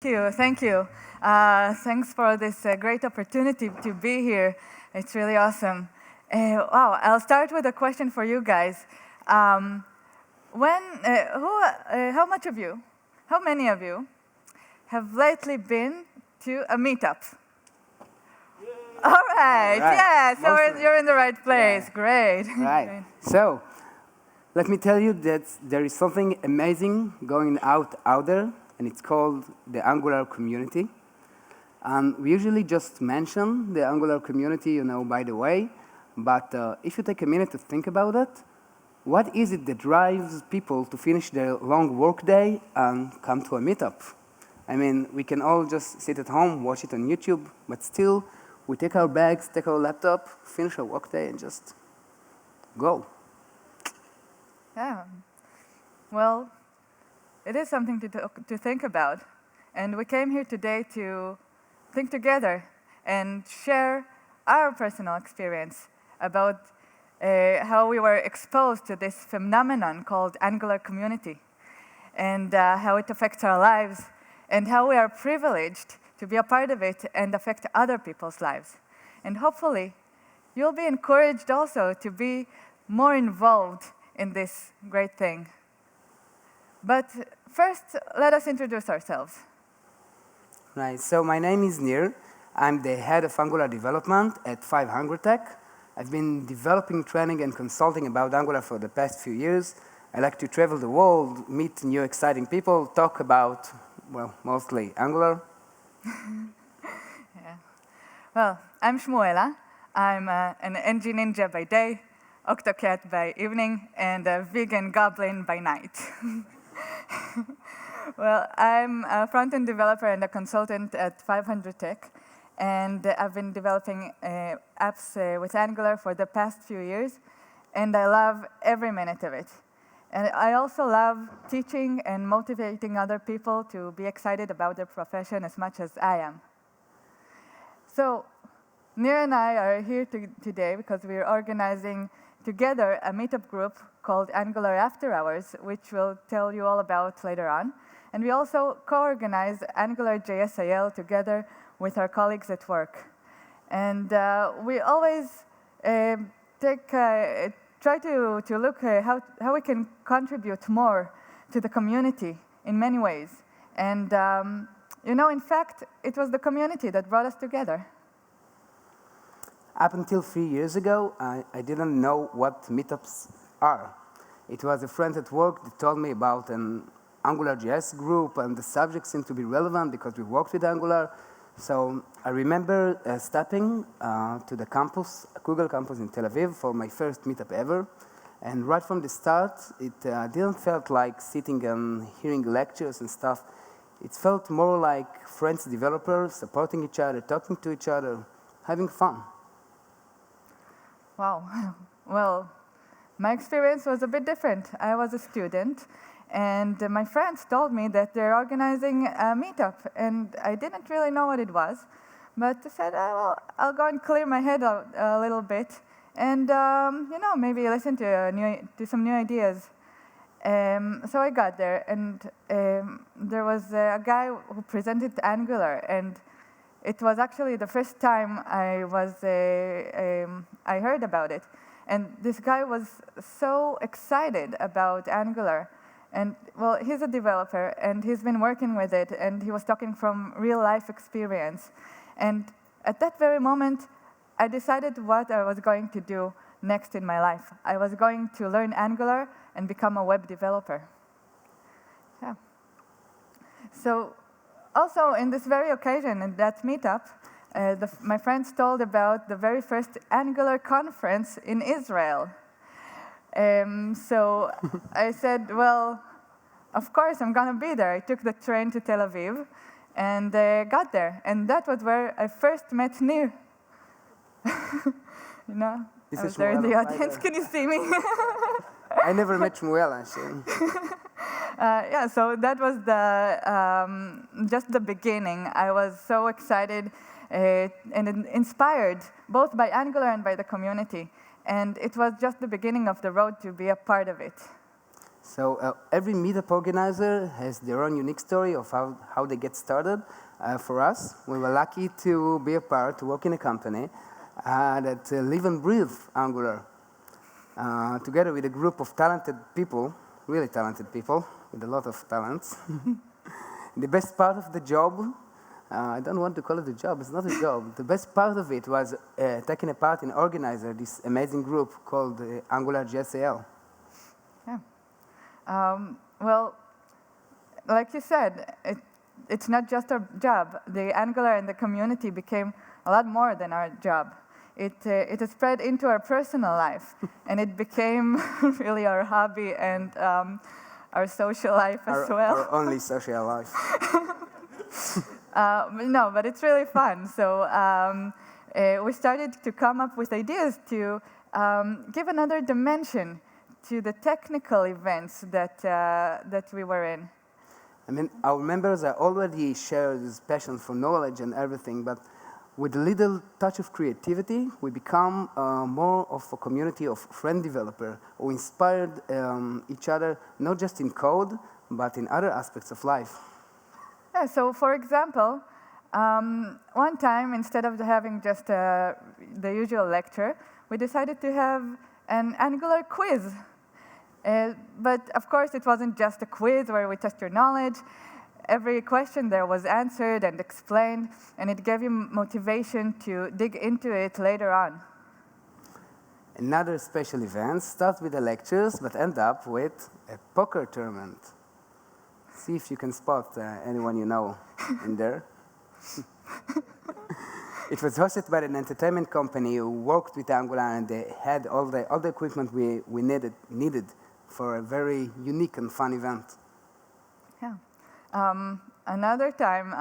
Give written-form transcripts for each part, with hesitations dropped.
Thank you, thank you. Thanks for this great opportunity to be here. It's really awesome. Wow, I'll start with a question for you guys. Um, how much of you, how many of you have lately been to a meetup? All right, Right. yeah, so Most you're in the right place. Yeah. Great. Right. Great. So, let me tell you that there is something amazing going out there, and it's called the Angular community. And we usually just mention the Angular community, by the way. But if you take a minute to think about it, what is it that drives people to finish their long workday and come to a meetup? I mean, we can all just sit at home, watch it on YouTube, but still, we take our bags, take our laptop, finish our workday, and just go. Yeah. Well, it is something to think about. And we came here today to think together and share our personal experience about how we were exposed to this phenomenon called Angular community and how it affects our lives and how we are privileged to be a part of it and affect other people's lives. And hopefully, you'll be encouraged also to be more involved in this great thing. But first, let us introduce ourselves. Right, so my name is Nir. I'm the head of Angular development at 500 Tech. I've been developing training and consulting about Angular for the past few years. I like to travel the world, meet new exciting people, talk about, well, mostly Angular. Yeah. Well, I'm Shmuela. I'm an NG ninja by day, octocat by evening, and a vegan goblin by night. Well, I'm a front-end developer and a consultant at 500 Tech, and I've been developing apps with Angular for the past few years, and I love every minute of it. And I also love teaching and motivating other people to be excited about their profession as much as I am. So, Nir and I are here today because we're organizing together a meetup group called Angular After Hours, which we'll tell you all about later on. And we also co-organize Angular JSIL together with our colleagues at work. And we always try to look how we can contribute more to the community in many ways. And in fact, it was the community that brought us together. Up until 3 years ago, I didn't know what meetups are. It was a friend at work that told me about an AngularJS group, and the subject seemed to be relevant because we worked with Angular. So I remember stepping to the campus, Google campus in Tel Aviv, for my first meetup ever. And right from the start, it didn't felt like sitting and hearing lectures and stuff. It felt more like friends, developers, supporting each other, talking to each other, having fun. Wow. Well, my experience was a bit different. I was a student, and my friends told me that they're organizing a meetup, and I didn't really know what it was. But I said, well, I'll go and clear my head out a little bit, and maybe listen to some new ideas. So I got there, and there was a guy who presented Angular, and it was actually the first time I heard about it. And this guy was so excited about Angular. And, well, he's a developer, and he's been working with it, and he was talking from real-life experience. And at that very moment, I decided what I was going to do next in my life. I was going to learn Angular and become a web developer. Yeah. So, also, in this very occasion, in that meetup, my friends told about the very first Angular conference in Israel. So I said, well, of course, I'm going to be there. I took the train to Tel Aviv and got there. And that was where I first met Nir. This I was is there in the Shmuela. audience. Can you see me? I never met Shmuela, Yeah, so that was just the beginning. I was so excited and inspired, both by Angular and by the community. And it was just the beginning of the road to be a part of it. So every meetup organizer has their own unique story of how they get started. For us, we were lucky to be a part, to work in a company that live and breathe Angular. Together with a group of talented people, really talented people, with a lot of talents. The best part of the job, I don't want to call it a job, it's not a job. The best part of it was taking a part in organizing this amazing group called Angular JSAL. Yeah. Well, like you said, it's not just our job. The Angular and the community became a lot more than our job. It has spread into our personal life, and it became really our hobby and our social life as well. Our only social life. No, but it's really fun. So we started to come up with ideas to give another dimension to the technical events that we were in. I mean, our members are already shared this passion for knowledge and everything, but with a little touch of creativity, we become more of a community of friend developers who inspired each other, not just in code, but in other aspects of life. Yeah, so for example, one time, instead of having just the usual lecture, we decided to have an Angular quiz. But of course, it wasn't just a quiz where we test your knowledge. Every question there was answered and explained, and it gave you motivation to dig into it later on. Another special event starts with the lectures, but end up with a poker tournament. See if you can spot anyone you know in there. It was hosted by an entertainment company who worked with Angular, and they had all the equipment we needed for a very unique and fun event. Yeah. Another time,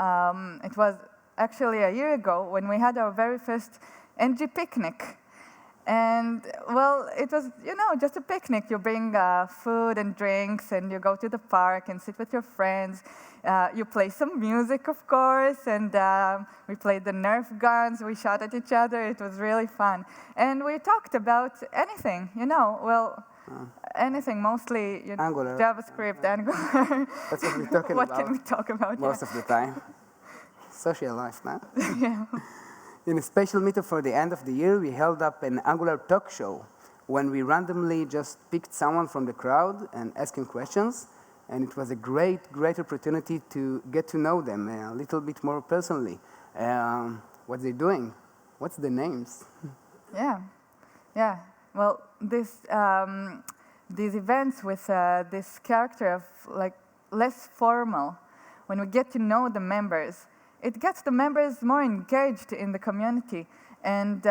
it was actually a year ago when we had our very first NG picnic. And, well, it was, just a picnic. You bring food and drinks, and you go to the park and sit with your friends. You play some music, of course, and we played the Nerf guns. We shot at each other. It was really fun. And we talked about anything, anything, mostly Angular. JavaScript, Angular. That's what we're talking What about. can we talk about? Most of the time. Social life, man. Yeah. In a special meetup for the end of the year, we held up an Angular talk show when we randomly just picked someone from the crowd and asked him questions. And it was a great opportunity to get to know them a little bit more personally. What they're doing, what's the names? Yeah. Well, these events with this character of less formal, when we get to know the members, it gets the members more engaged in the community. And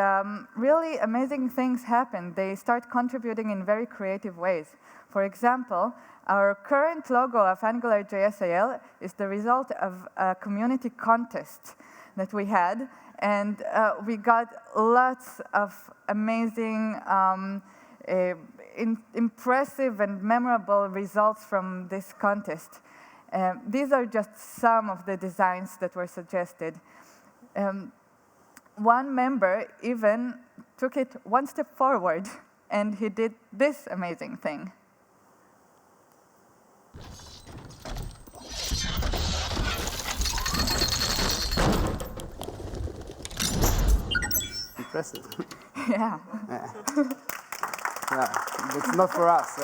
really amazing things happen. They start contributing in very creative ways. For example, our current logo of Angular JSAL is the result of a community contest that we had. And we got lots of amazing, impressive and memorable results from this contest. These are just some of the designs that were suggested. One member even took it one step forward, and he did this amazing thing. Impressive. Yeah. Yeah, it's not for us.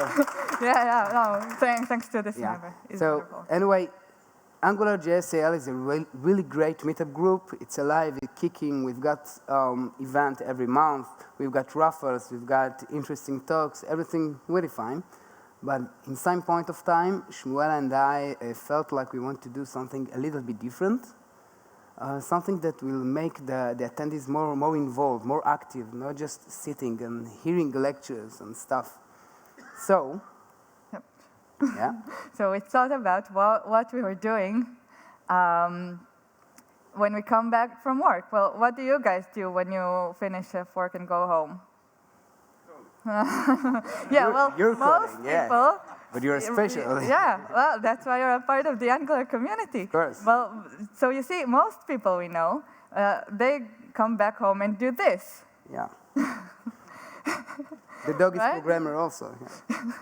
No, thanks to this member. It's So wonderful. anyway, Angular JSAL is a really great meetup group. It's alive, it's kicking. We've got event every month. We've got raffles. We've got interesting talks. Everything really fine. But in some point of time, Shmuela and I felt like we want to do something a little bit different. Something that will make the attendees more involved, more active, not just sitting and hearing lectures and stuff. So, Yep. yeah. So we thought about what we were doing when we come back from work. Well, what do you guys do when you finish work and go home? You're most coding, yeah. people. But you're special. Yeah, well, that's why you're a part of the Angular community. Of course. Well, so you see, most people we know, they come back home and do this. Yeah. The dog is Right? programmer also. Yeah.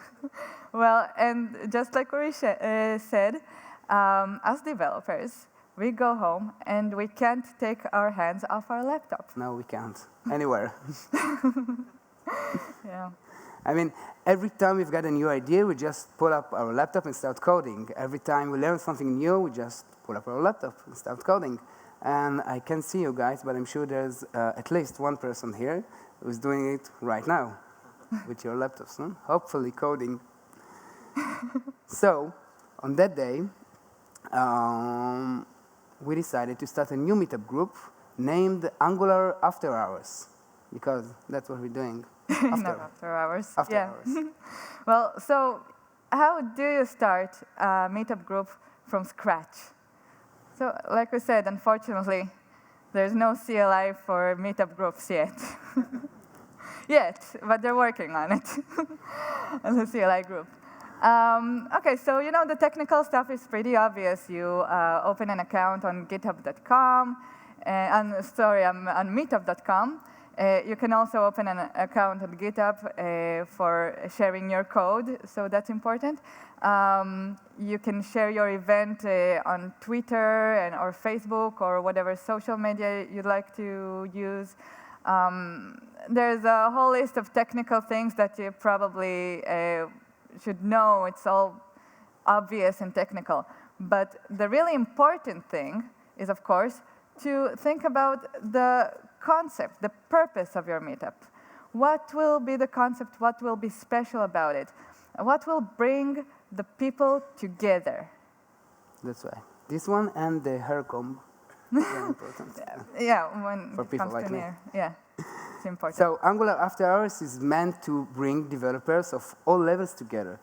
Well, and just like Uri said, as developers, we go home and we can't take our hands off our laptop. No, we can't. Anywhere. Yeah. I mean, every time we've got a new idea, we just pull up our laptop and start coding. Every time we learn something new, we just pull up our laptop and start coding. And I can't see you guys, but I'm sure there's at least one person here who's doing it right now with your laptops, huh? Hopefully coding. So, on that day, we decided to start a new meetup group named Angular After Hours, because that's what we're doing. After hours. After Yeah. hours. Well, so how do you start a meetup group from scratch? So, like we said, unfortunately, there's no CLI for meetup groups yet. But they're working on it as a CLI group. Okay, so the technical stuff is pretty obvious. You open an account on github.com, on meetup.com. You can also open an account on GitHub for sharing your code, so that's important. You can share your event on Twitter or Facebook or whatever social media you'd like to use. There's a whole list of technical things that you probably should know. It's all obvious and technical. But the really important thing is, of course, to think about the concept, the purpose of your meetup. What will be the concept? What will be special about it? What will bring the people together? That's right. This one and the hair comb. Very important. Yeah, when For it people comes like to me. hair. Yeah, it's important. So Angular After Hours is meant to bring developers of all levels together.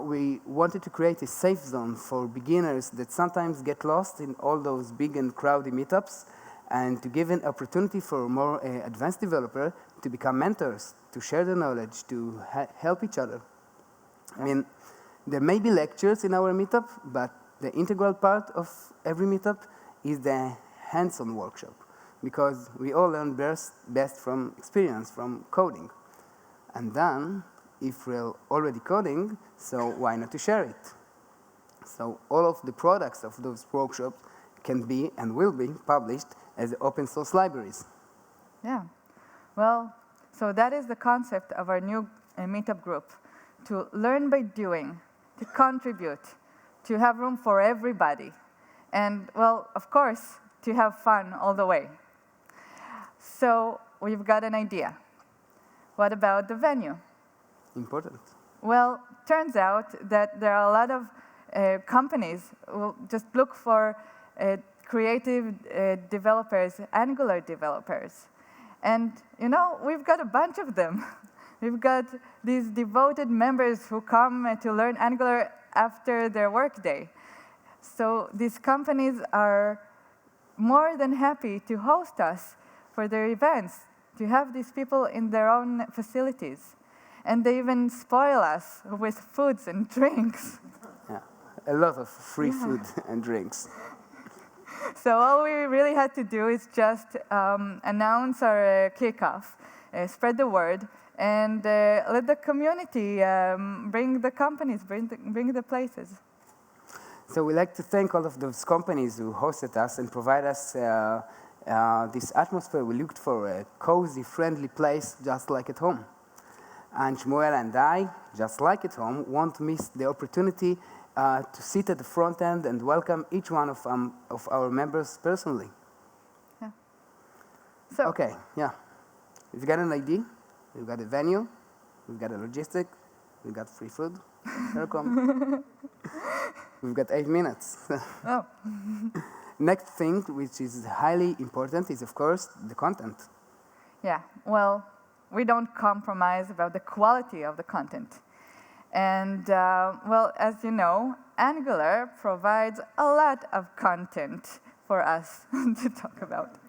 We wanted to create a safe zone for beginners that sometimes get lost in all those big and crowded meetups, and to give an opportunity for more advanced developers to become mentors, to share the knowledge, to help each other. I mean, there may be lectures in our meetup, but the integral part of every meetup is the hands-on workshop, because we all learn best from experience, from coding. And then, if we're already coding, so why not to share it? So all of the products of those workshops can be and will be published as open source libraries. Yeah. Well, so that is the concept of our new meetup group, to learn by doing, to contribute, to have room for everybody, and, well, of course, to have fun all the way. So we've got an idea. What about the venue? Important. Well, turns out that there are a lot of companies who just look for creative developers, Angular developers. And, we've got a bunch of them. We've got these devoted members who come to learn Angular after their workday. So these companies are more than happy to host us for their events, to have these people in their own facilities. And they even spoil us with foods and drinks. Yeah, a lot of free food and drinks. So all we really had to do is just announce our kickoff, spread the word, and let the community bring the companies, bring the places. So we'd like to thank all of those companies who hosted us and provide us this atmosphere. We looked for a cozy, friendly place just like at home. And Shmuela and I, just like at home, won't miss the opportunity to sit at the front end and welcome each one of our members personally. Yeah. So, Okay, yeah. We've got an ID, we've got a venue, we've got a logistic, we've got free food. Welcome. We've got 8 minutes. Oh. Next thing, which is highly important, is of course the content. Yeah, well, we don't compromise about the quality of the content. And, well, as you know, Angular provides a lot of content for us to talk about.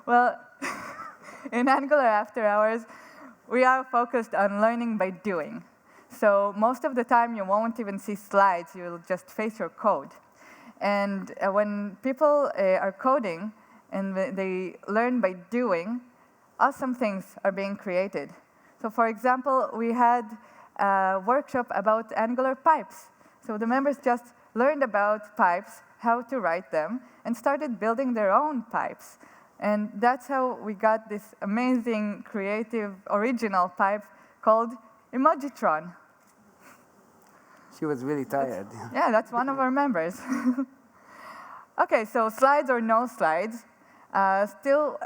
Well, in Angular After Hours, we are focused on learning by doing. So most of the time, you won't even see slides. You'll just face your code. And when people are coding and they learn by doing, awesome things are being created. So for example, we had a workshop about angular pipes. So the members just learned about pipes, how to write them, and started building their own pipes. And that's how we got this amazing, creative, original pipe called Emojitron. She was really tired. Yeah, that's one of our members. Okay, so slides or no slides, still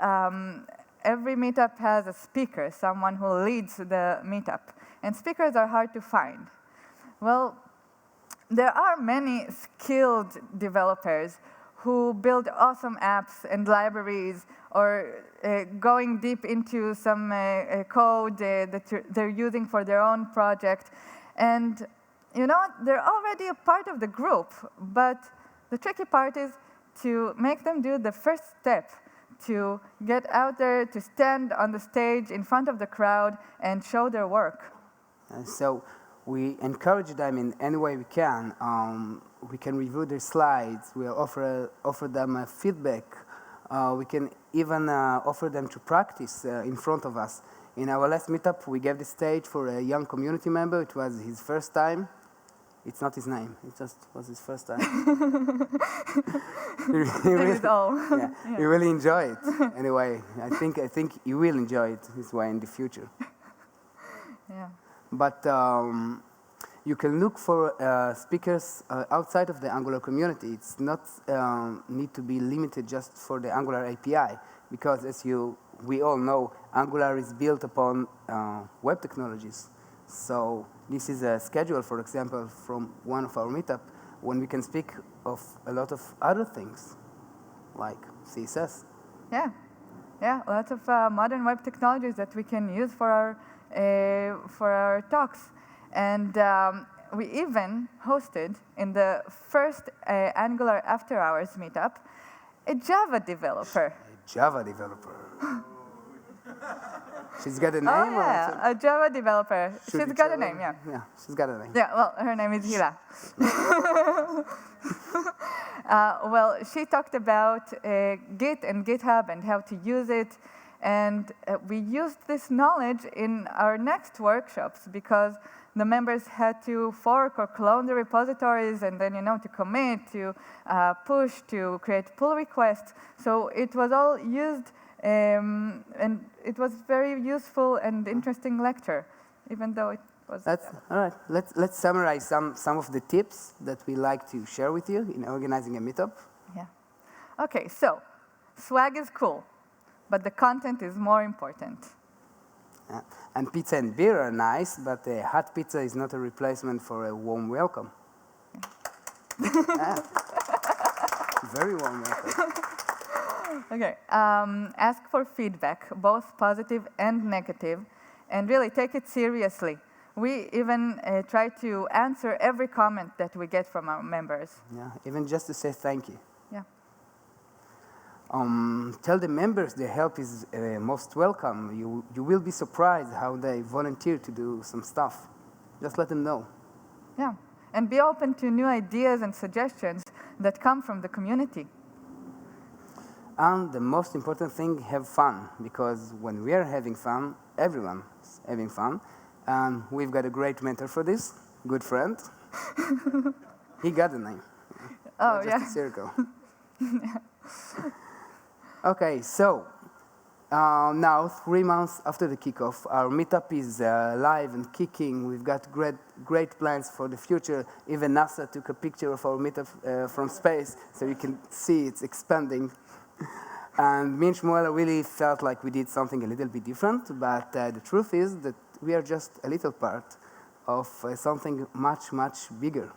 every meetup has a speaker, someone who leads the meetup. And speakers are hard to find. Well, there are many skilled developers who build awesome apps and libraries, or going deep into some code that they're using for their own project. And you know what? They're already a part of the group, but the tricky part is to make them do the first step, to get out there, to stand on the stage in front of the crowd and show their work. So we encourage them in any way we can. We can review their slides. We offer them feedback. We can even offer them to practice in front of us. In our last meetup, we gave the stage for a young community member. It was his first time. It's not his name. It just was his first time. he really enjoyed it. Anyway, I think he will enjoy it this way in the future. Yeah. But you can look for speakers outside of the Angular community. It's not need to be limited just for the Angular API, because as we all know, Angular is built upon web technologies. So this is a schedule, for example, from one of our meetup, when we can speak of a lot of other things, like CSS. Yeah, lots of modern web technologies that we can use for our talks. And we even hosted, in the first Angular After Hours meetup, a Java developer. A Java developer. She's got a name? Oh, yeah, a Java developer. She's got a name, yeah. Yeah, she's got a name. Yeah, well, her name is Hila. Well, she talked about Git and GitHub and how to use it. And we used this knowledge in our next workshops, because the members had to fork or clone the repositories, and then, to commit, to push, to create pull requests. So it was all used, and it was very useful and interesting lecture, even though it was... That's all right. Let's summarize some of the tips that we like to share with you in organizing a meetup. Yeah. Okay, so swag is cool, but the content is more important. Yeah. And pizza and beer are nice, but a hot pizza is not a replacement for a warm welcome. Yeah. Very warm welcome. Okay, ask for feedback, both positive and negative, and really take it seriously. We even try to answer every comment that we get from our members. Yeah, even just to say thank you. Yeah. Tell the members their help is most welcome. You will be surprised how they volunteer to do some stuff. Just let them know. Yeah, and be open to new ideas and suggestions that come from the community. And the most important thing, have fun, because when we are having fun, everyone's having fun. And we've got a great mentor for this, good friend. He got the name. Oh, just yeah. a circle. Okay, so now 3 months after the kickoff, our meetup is live and kicking. We've got great plans for the future. Even NASA took a picture of our meetup from space, so you can see it's expanding. And me and Shmuela really felt like we did something a little bit different, but the truth is that we are just a little part of something much, much bigger.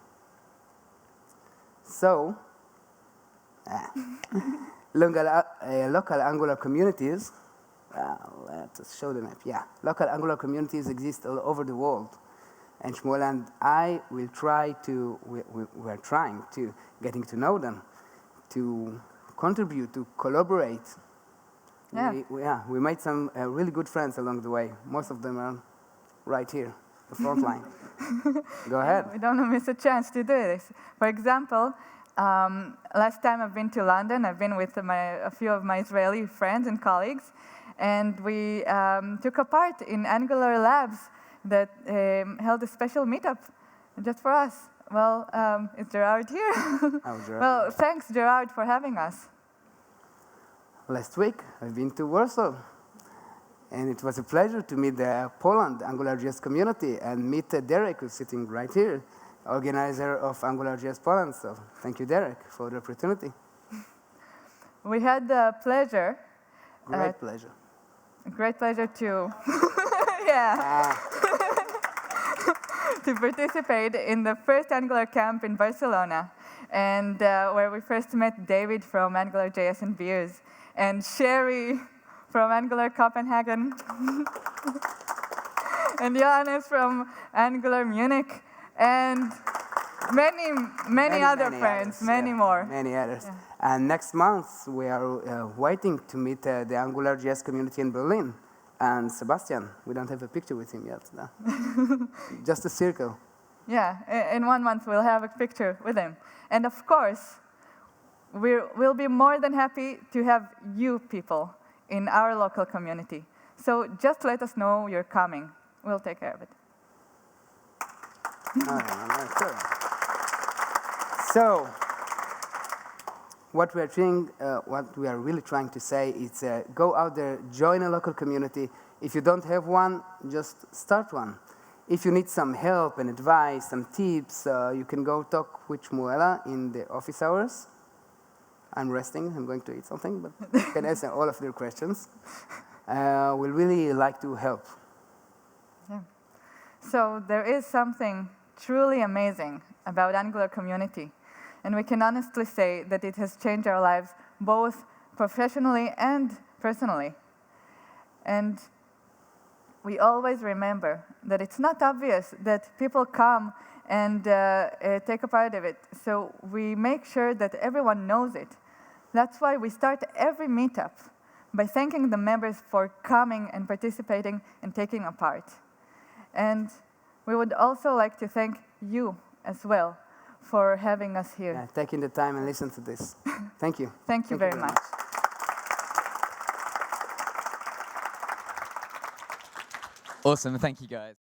So, local Angular communities, let's show the map. Yeah, local Angular communities exist all over the world. And Shmuela and I will try to, we're trying to getting to know them, to contribute, to collaborate. Yeah. We made some really good friends along the way. Most of them are right here, the front line. Go ahead. We don't want to miss a chance to do this. For example, last time I've been to London, I've been with a few of my Israeli friends and colleagues, And we took a part in Angular Labs that held a special meetup just for us. Well, is Gerard here? Oh, Gerard. Well, thanks, Gerard, for having us. Last week, I've been to Warsaw. And it was a pleasure to meet the Poland AngularJS community and meet Derek, who's sitting right here, organizer of AngularJS Poland. So thank you, Derek, for the opportunity. We had the pleasure. Great pleasure. Great pleasure to, yeah, to participate in the first Angular camp in Barcelona, and where we first met David from AngularJS and Beers, and Sherry from Angular Copenhagen, and Johannes from Angular Munich, and many other friends, many more. Many others. Yeah. And next month, we are waiting to meet the AngularJS community in Berlin. And Sebastian, we don't have a picture with him yet. No. Just a circle. Yeah, in 1 month we'll have a picture with him. And of course, we'll be more than happy to have you people in our local community. So just let us know you're coming. We'll take care of it. Sure. So, what we are really trying to say is go out there, join a local community. If you don't have one, just start one. If you need some help and advice, some tips, you can go talk with Shmuela in the office hours. I'm resting, I'm going to eat something, but you can answer all of their questions. We'd really like to help. Yeah. So there is something truly amazing about Angular community. And we can honestly say that it has changed our lives both professionally and personally. And we always remember that it's not obvious that people come and take a part of it. So we make sure that everyone knows it. That's why we start every meetup by thanking the members for coming and participating and taking a part. And we would also like to thank you as well for having us here. Yeah, taking the time and listen to this. Thank you. Thank you very much. Awesome, thank you guys.